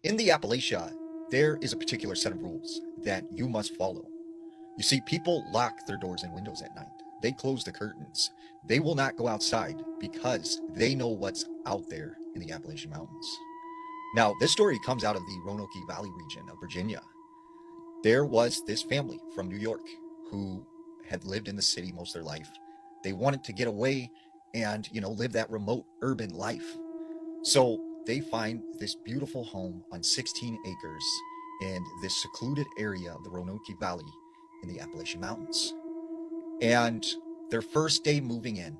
In the Appalachia, there is a particular set of rules that you must follow. You see, people lock their doors and windows at night. They close the curtains. They will not go outside because they know what's out there in the Appalachian Mountains. Now, this story comes out of the Roanoke Valley region of Virginia. There was this family from New York who had lived in the city most of their life. They wanted to get away and, live that remote urban life. So they find this beautiful home on 16 acres in this secluded area of the Roanoke Valley in the Appalachian Mountains. And their first day moving in,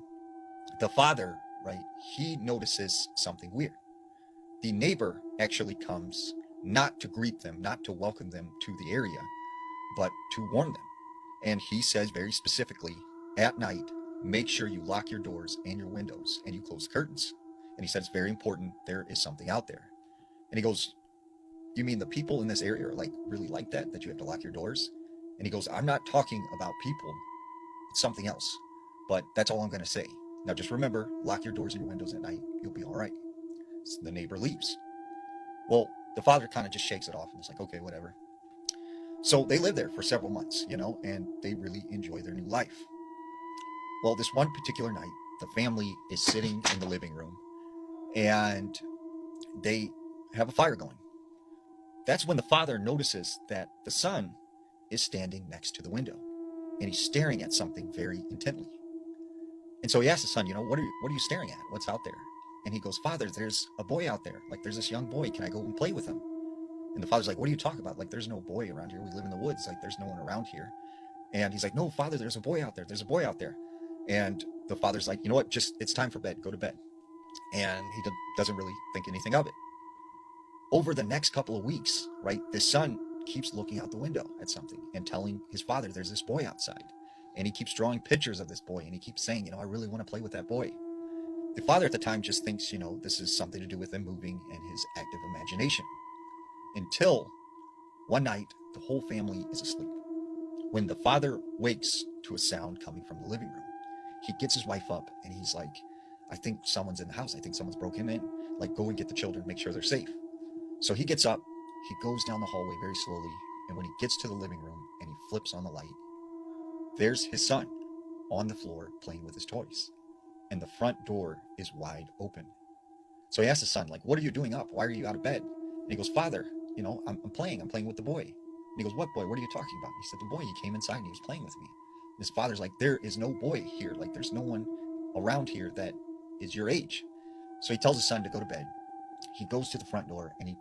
the father, right, he notices something weird. The neighbor actually comes not to greet them, not to welcome them to the area, but to warn them. And he says very specifically, at night, make sure you lock your doors and your windows and you close the curtains. And he said, it's very important. There is something out there. And he goes, you mean the people in this area are like really like that you have to lock your doors? And he goes, I'm not talking about people. It's something else. But that's all I'm going to say. Now just remember, lock your doors and your windows at night. You'll be all right. So the neighbor leaves. Well, the father kind of just shakes it off and is like, okay, whatever. So they live there for several months, and they really enjoy their new life. Well, this one particular night, the family is sitting in the living room and they have a fire going. That's when the father notices that the son is standing next to the window and he's staring at something very intently. And so he asks the son, what are you staring at? What's out there? And he goes, Father, there's a boy out there. Like, there's this young boy. Can I go and play with him? And the father's like, what are you talking about? Like, there's no boy around here. We live in the woods. Like, there's no one around here. And he's like, no, Father, there's a boy out there. There's a boy out there. And the father's like, you know what? Just, it's time for bed. Go to bed. And he doesn't really think anything of it. Over the next couple of weeks, right, the son keeps looking out the window at something and telling his father there's this boy outside. And he keeps drawing pictures of this boy. And he keeps saying, I really want to play with that boy. The father at the time just thinks, this is something to do with him moving and his active imagination. Until one night, the whole family is asleep. When the father wakes to a sound coming from the living room, he gets his wife up and he's like, I think someone's in the house. I think someone's broken in. Like, go and get the children, make sure they're safe. So he gets up, he goes down the hallway very slowly, and when he gets to the living room and he flips on the light, there's his son on the floor playing with his toys. And the front door is wide open. So he asks his son, like, what are you doing up? Why are you out of bed? And he goes, Father, I'm playing with the boy. And he goes, what boy? What are you talking about? He said, the boy, he came inside and he was playing with me. And his father's like, there is no boy here. Like, there's no one around here that is your age. So he tells his son to go to bed. He goes to the front door and he